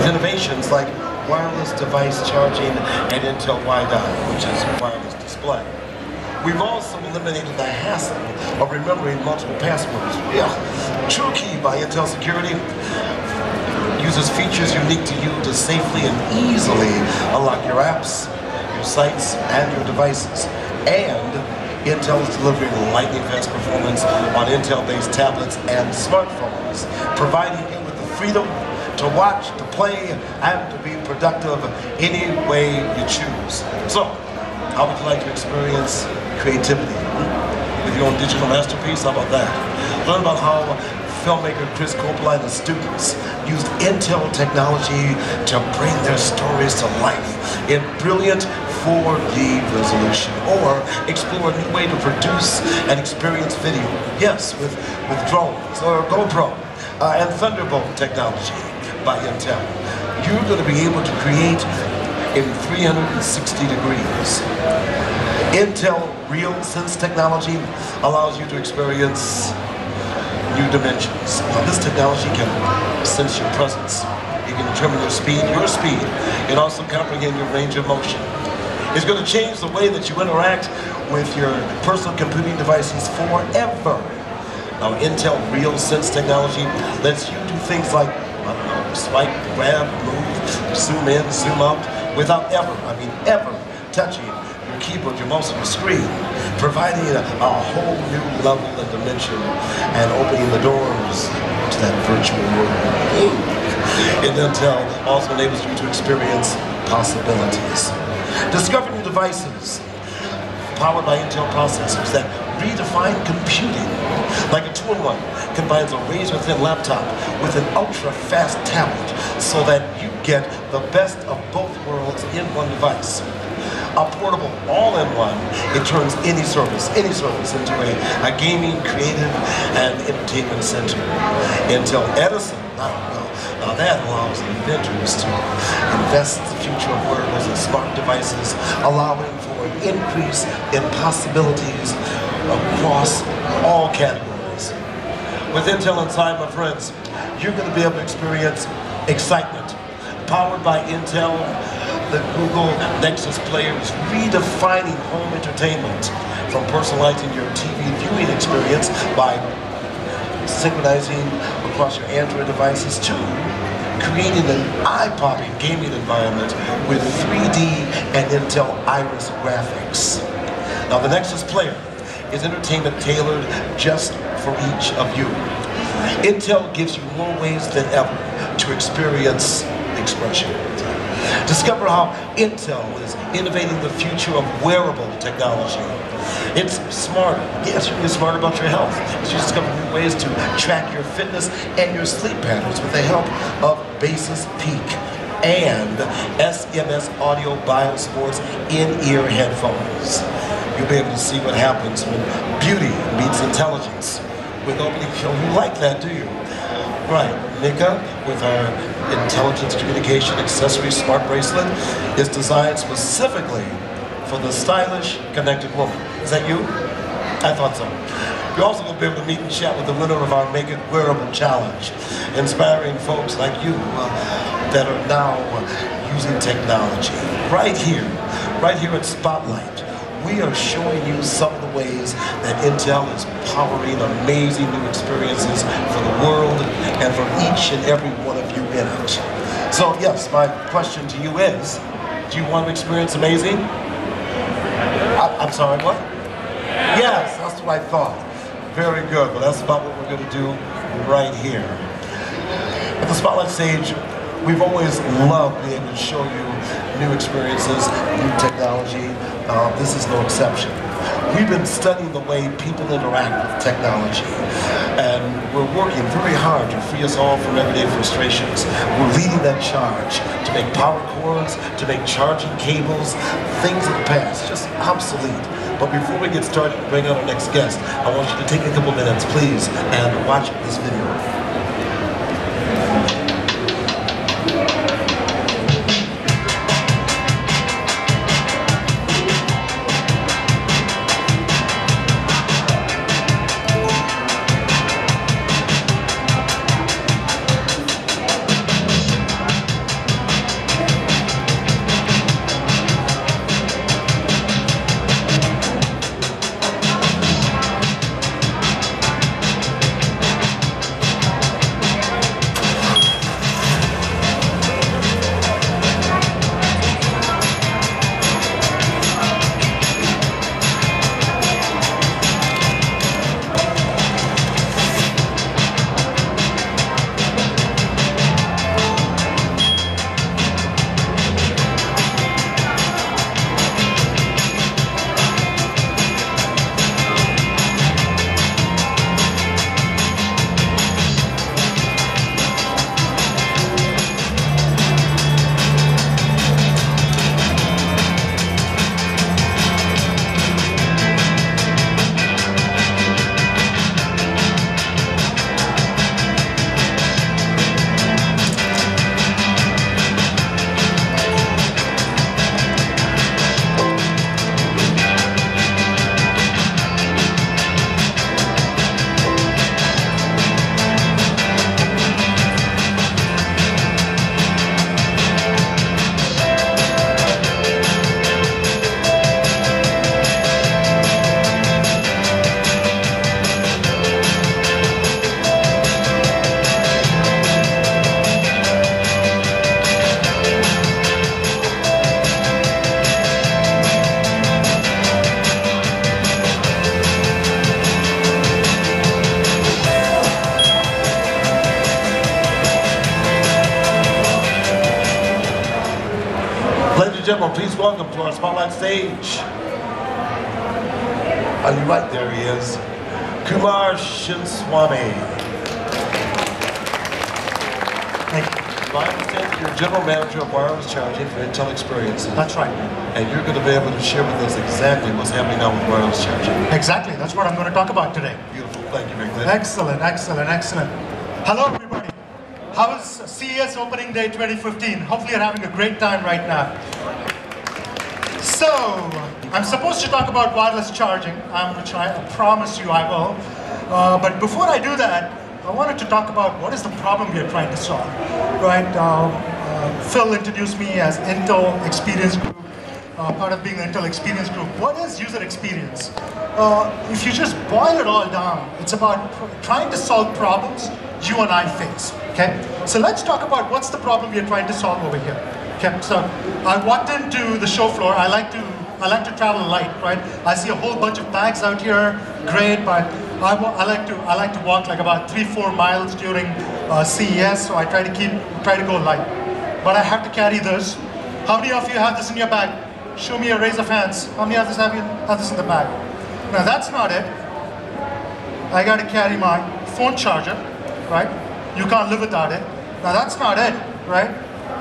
with innovations like wireless device charging and Intel WiDi, which is wireless display. We've also eliminated the hassle of remembering multiple passwords. Yeah, TrueKey by Intel Security uses features unique to you to safely and easily unlock your apps, your sites, and your devices. And Intel is delivering lightning-fast performance on Intel-based tablets and smartphones, providing you with the freedom to watch, to play, and to be productive any way you choose. So, how would you like to experience creativity with your own digital masterpiece? How about that? Learn about how filmmaker Chris Coppola and his students used Intel technology to bring their stories to life in brilliant 4D resolution, or explore a new way to produce and experience video. Yes, with drones or GoPro and Thunderbolt technology by Intel. You're going to be able to create in 360 degrees. Intel RealSense technology allows you to experience new dimensions. Now, this technology can sense your presence. You can determine your speed, and also comprehend your range of motion. It's going to change the way that you interact with your personal computing devices forever. Now, Intel RealSense technology lets you do things like, I don't know, swipe, grab, move, zoom in, zoom out, without ever touching your keyboard, your mouse, or your screen, providing a whole new level and dimension and opening the doors to that virtual world. And Intel also enables you to experience possibilities. Discover new devices powered by Intel processors that redefine computing. Like a 2-in-1 combines a razor-thin laptop with an ultra-fast tablet so that you get the best of both worlds in one device. A portable all-in-one, it turns any service into a gaming, creative, and entertainment center. Intel Edison, now that allows inventors to invest the future of wearables and smart devices, allowing for an increase in possibilities across all categories. With Intel inside, my friends, you're going to be able to experience excitement. Powered by Intel, the Google Nexus player is redefining home entertainment, from personalizing your TV viewing experience by synchronizing across your Android devices to creating an eye-popping gaming environment with 3D and Intel Iris graphics. Now, the Nexus player is entertainment tailored just for each of you. Intel gives you more ways than ever to experience expression. Discover how Intel is innovating the future of wearable technology. It's smarter. Yes, you're getting smarter about your health. You discover new ways to track your fitness and your sleep patterns with the help of Basis Peak and SMS Audio Biosports in-ear headphones. You'll be able to see what happens when beauty meets intelligence. With opening, you like that, do you? Right, Nika, with our intelligence communication accessory smart bracelet, is designed specifically for the stylish, connected woman. Is that you? I thought so. You're also going to be able to meet and chat with the winner of our Make It Wearable Challenge, inspiring folks like you that are now using technology. Right here at Spotlight, we are showing you some of the ways that Intel is powering amazing new experiences for the world and for each and every one of you in it. So yes, my question to you is, do you want to experience amazing? I'm sorry, what? Yes, that's what I thought. Very good. Well, that's about what we're going to do right here. At the Spotlight stage, we've always loved being able to show you new experiences, new technology. This is no exception. We've been studying the way people interact with technology, and we're working very hard to free us all from everyday frustrations. We're leading that charge to make power cords, to make charging cables, things of the past, just obsolete. But before we get started and bring out our next guest, I want you to take a couple minutes, please, and watch this video. and gentlemen, please welcome to our spotlight stage. On your right, there he is, Kumar Shinswamy. Thank you. I understand you're General Manager of Wireless Charging for Intel Experiences. That's right. And you're going to be able to share with us exactly what's happening now with wireless charging. Exactly. That's what I'm going to talk about today. Beautiful. Thank you very much. Excellent, excellent, excellent. Hello, everybody. How was CES Opening Day 2015? Hopefully you're having a great time right now. So, I'm supposed to talk about wireless charging, which I promise you I will. But before I do that, I wanted to talk about what is the problem we are trying to solve, right? Phil introduced me as Intel Experience Group, part of being the Intel Experience Group. What is user experience? If you just boil it all down, it's about trying to solve problems you and I face, okay? So let's talk about what's the problem we are trying to solve over here, okay? So I walked into the show floor. I like to travel light, right? I see a whole bunch of bags out here, great, but I like to walk like about 3-4 miles during CES, so I try to go light. But I have to carry this. How many of you have this in your bag? Show me a raise of hands. How many of us have this in the bag? Now that's not it. I got to carry my phone charger, right? You can't live without it. Now that's not it, right?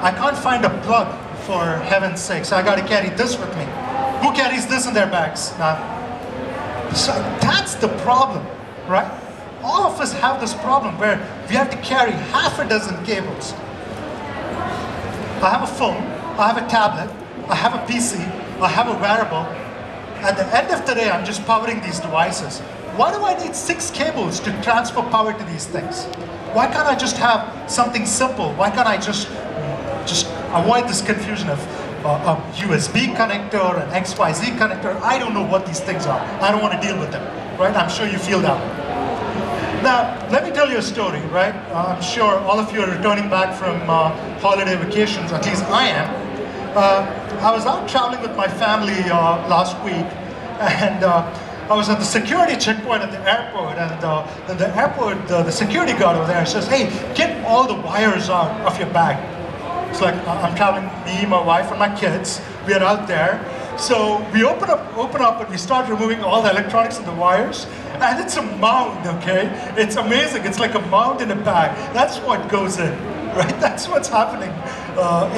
I can't find a plug, for heaven's sake, so I got to carry this with me. Who carries this in their bags? Now, so that's the problem, right? All of us have this problem where we have to carry half a dozen cables. I have a phone, I have a tablet, I have a PC, I have a wearable. At the end of the day, I'm just powering these devices. Why do I need 6 cables to transfer power to these things? Why can't I just have something simple? Why can't I just avoid this confusion of a USB connector, an XYZ connector? I don't know what these things are. I don't want to deal with them, right? I'm sure you feel that way. Now, let me tell you a story, right? I'm sure all of you are returning back from holiday vacations, at least I am. I was out traveling with my family last week, and I was at the security checkpoint at the airport, and the security guard over there says, "Hey, get all the wires out of your bag." It's like, I'm traveling, me, my wife, and my kids. We are out there. So we open up, and we start removing all the electronics and the wires. And it's a mound, okay? It's amazing. It's like a mound in a bag. That's what goes in, right? That's what's happening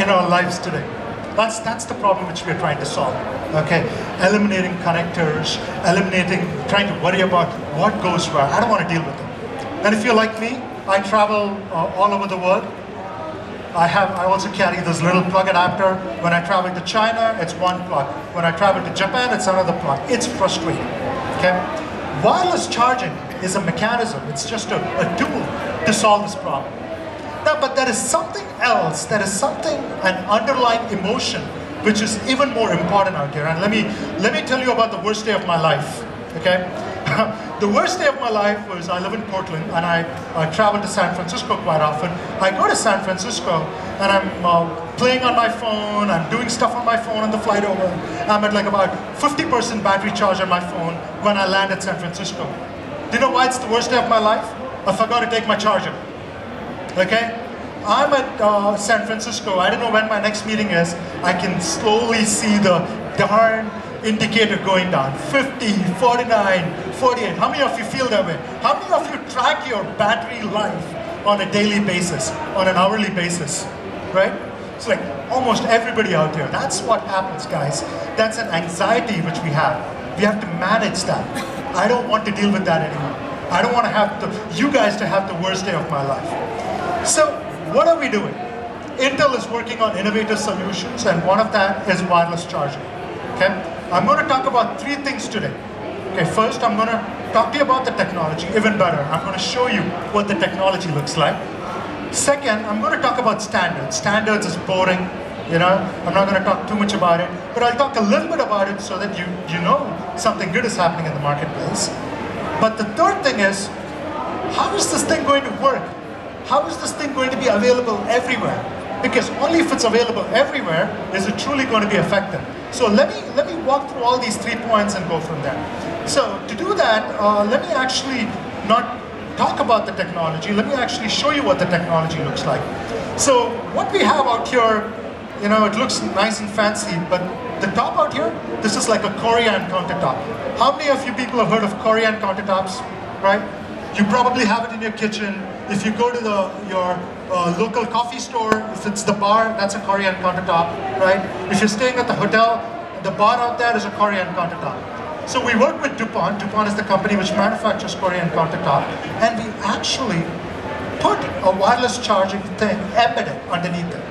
in our lives today. That's the problem which we're trying to solve, okay? Eliminating connectors, trying to worry about what goes where. I don't want to deal with it. And if you're like me, I travel all over the world. I also carry this little plug adapter. When I travel to China, it's one plug. When I travel to Japan, it's another plug. It's frustrating, okay? Wireless charging is a mechanism. It's just a tool to solve this problem. Now, but there is something else. There is an underlying emotion, which is even more important out here. And let me tell you about the worst day of my life, okay? The worst day of my life was, I live in Portland, and I travel to San Francisco quite often. I go to San Francisco, and I'm playing on my phone, I'm doing stuff on my phone on the flight over. I'm at like about 50% battery charge on my phone when I land at San Francisco. Do you know why it's the worst day of my life? I forgot to take my charger, okay? I'm at San Francisco. I don't know when my next meeting is. I can slowly see the darn indicator going down. 50, 49, 48. How many of you feel that way? How many of you track your battery life on a daily basis, on an hourly basis, right? It's like almost everybody out there. That's what happens, guys. That's an anxiety which we have. We have to manage that. I don't want to deal with that anymore. I don't want to have you guys to have the worst day of my life. So what are we doing? Intel is working on innovative solutions, and one of that is wireless charging, okay? I'm going to talk about 3 things today. Okay, first I'm going to talk to you about the technology, even better. I'm going to show you what the technology looks like. Second, I'm going to talk about standards. Standards is boring, you know. I'm not going to talk too much about it, but I'll talk a little bit about it so that you know something good is happening in the marketplace. But the third thing is, how is this thing going to work? How is this thing going to be available everywhere? Because only if it's available everywhere is it truly going to be effective. So let me walk through all these 3 points and go from there. So to do that, let me actually not talk about the technology. Let me actually show you what the technology looks like. So what we have out here you know, it looks nice and fancy, but the top out here, this is like a Korean countertop. How many of you people have heard of Korean countertops, right? You probably have it in your kitchen. If you go to your local coffee store, if it's the bar, that's a Korean countertop, right? If you're staying at the hotel, the bar out there is a Korean countertop. So we work with DuPont. DuPont is the company which manufactures Korean countertop, and we actually put a wireless charging thing embedded underneath it.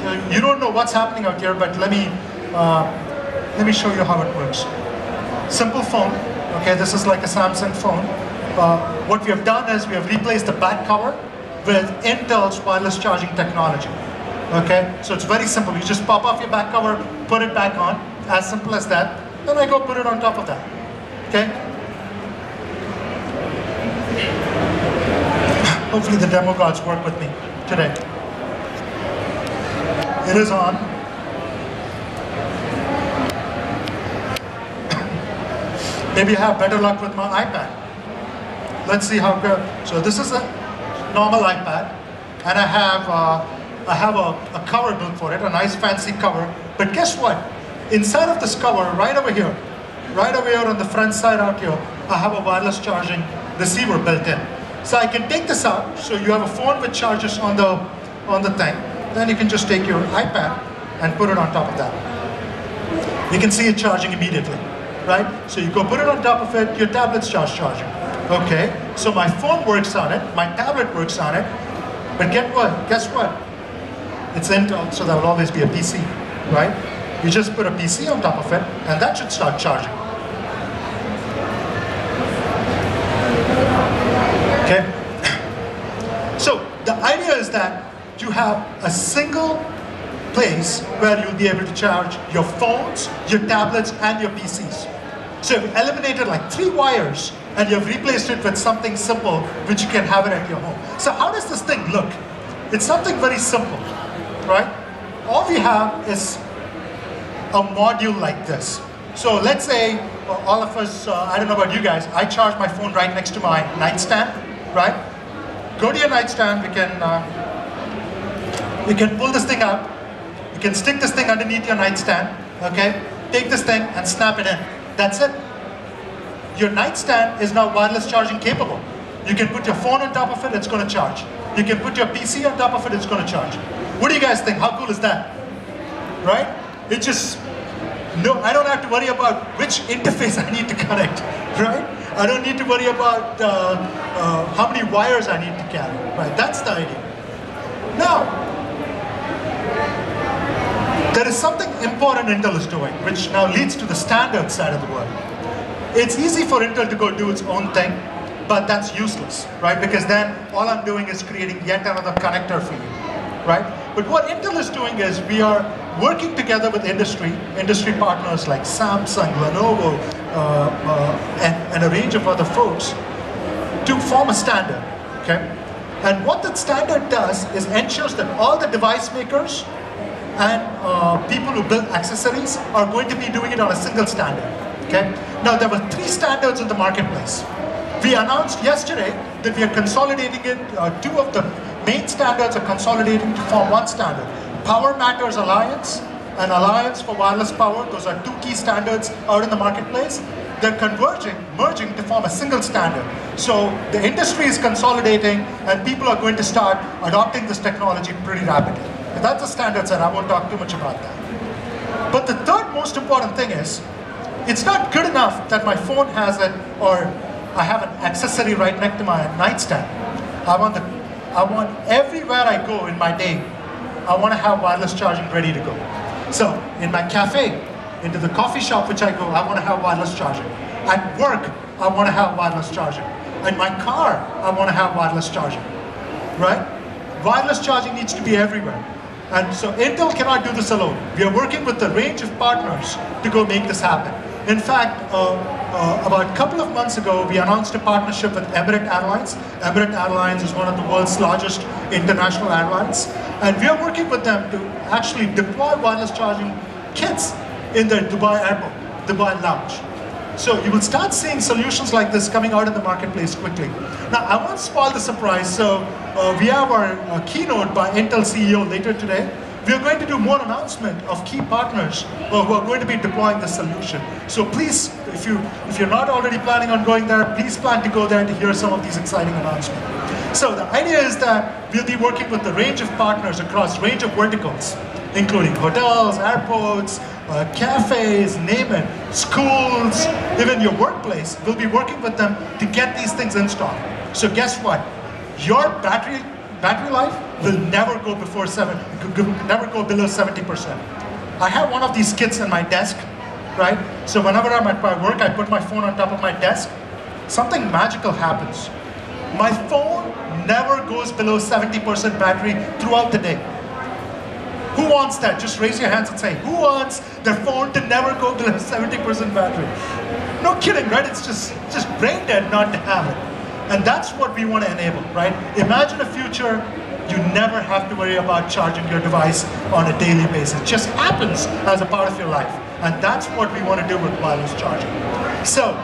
So you don't know what's happening out here, but let me show you how it works. Simple phone. Okay, this is like a Samsung phone. What we have done is we have replaced the back cover with Intel's wireless charging technology. Okay, so it's very simple. You just pop off your back cover, put it back on, as simple as that. Then I go put it on top of that. Okay. Hopefully the demo gods work with me today. It is on. Maybe I have better luck with my iPad. Let's see how good. So this is a normal iPad, and I have a cover built for it, a nice fancy cover. But guess what? Inside of this cover, right over here on the front side out here, I have a wireless charging receiver built in. So I can take this out. So you have a phone with chargers on the thing. Then you can just take your iPad and put it on top of that. You can see it charging immediately, right? So you go put it on top of it, your tablet's charging. Okay, so my phone works on it, my tablet works on it, but guess what? It's Intel, so there will always be a PC, right? You just put a PC on top of it, and that should start charging. Okay? So the idea is that you have a single place where you'll be able to charge your phones, your tablets, and your PCs. So you've eliminated like 3 wires, and you've replaced it with something simple which you can have it at your home. So how does this thing look? It's something very simple, right? All we have is a module like this. So let's say all of us, I don't know about you guys, I charge my phone right next to my nightstand, right? Go to your nightstand, we can pull this thing out, you can stick this thing underneath your nightstand, okay? Take this thing and snap it in. That's it. Your nightstand is now wireless charging capable. You can put your phone on top of it, it's going to charge. You can put your PC on top of it, it's going to charge. What do you guys think? How cool is that? Right? It just, no, I don't have to worry about which interface I need to connect, right? I don't need to worry about how many wires I need to carry, right? That's the idea. Now, there is something important Intel is doing, which now leads to the standard side of the world. It's easy for Intel to go do its own thing, but that's useless, right? Because then all I'm doing is creating yet another connector for you, right? But what Intel is doing is we are working together with industry partners like Samsung, Lenovo, and a range of other folks to form a standard, okay? And what that standard does is ensures that all the device makers and people who build accessories are going to be doing it on a single standard, okay? Now there were 3 standards in the marketplace. We announced yesterday that we are consolidating it, 2 of the main standards are consolidating to form 1 standard. Power Matters Alliance and Alliance for Wireless Power, those are 2 key standards out in the marketplace. They're merging to form a single standard. So the industry is consolidating and people are going to start adopting this technology pretty rapidly. And that's the standards, and I won't talk too much about that. But the third most important thing is, it's not good enough that my phone has it, or I have an accessory right next to my nightstand. I want everywhere I go in my day, I want to have wireless charging ready to go. So in my cafe, into the coffee shop which I go, I want to have wireless charging. At work, I want to have wireless charging. In my car, I want to have wireless charging, right? Wireless charging needs to be everywhere. And so Intel cannot do this alone. We are working with a range of partners to go make this happen. In fact, about a couple of months ago, we announced a partnership with Emirates Airlines. Emirates Airlines is one of the world's largest international airlines. And we are working with them to actually deploy wireless charging kits in their Dubai airport, Dubai lounge. So you will start seeing solutions like this coming out in the marketplace quickly. Now, I won't spoil the surprise. So we have our keynote by Intel CEO later today. we are going to do more announcement of key partners who are going to be deploying the solution. So please, if you're not already planning on going there, please plan to go there to hear some of these exciting announcements. So the idea is that we'll be working with a range of partners across a range of verticals, including hotels, airports, cafes, name it, schools, even your workplace. We'll be working with them to get these things installed. So guess what? Your battery life will never go below 70%. I have one of these kits in my desk, right? So whenever I'm at my work, I put my phone on top of my desk. Something magical happens. My phone never goes below 70% battery throughout the day. Who wants that? Just raise your hands and say, who wants their phone to never go below 70% battery? No kidding, right? It's just brain dead not to have it. And that's what we want to enable, right? Imagine a future you never have to worry about charging your device on a daily basis. It just happens as a part of your life. And that's what we want to do with wireless charging. So,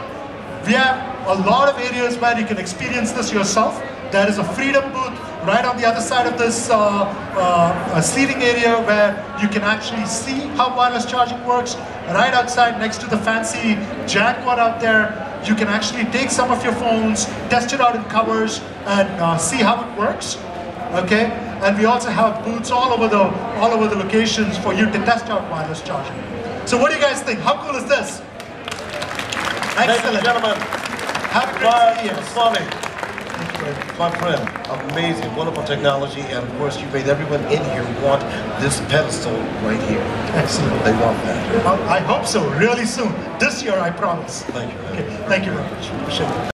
we have a lot of areas where you can experience this yourself. There is a Freedom booth right on the other side of this seating area where you can actually see how wireless charging works. Right outside next to the fancy Jaguar out there, you can actually take some of your phones, test it out in covers, and see how it works. Okay, and we also have booths all over the locations for you to test out wireless charging. So what do you guys think? How cool is this? Excellent. Ladies and gentlemen, have a great CES. Swami, my friend, amazing, wonderful technology, and of course you made everyone in here want this pedestal right here. Excellent. They want that. I hope so, really soon. This year, I promise. Thank you. Okay, thank you very much. Appreciate it.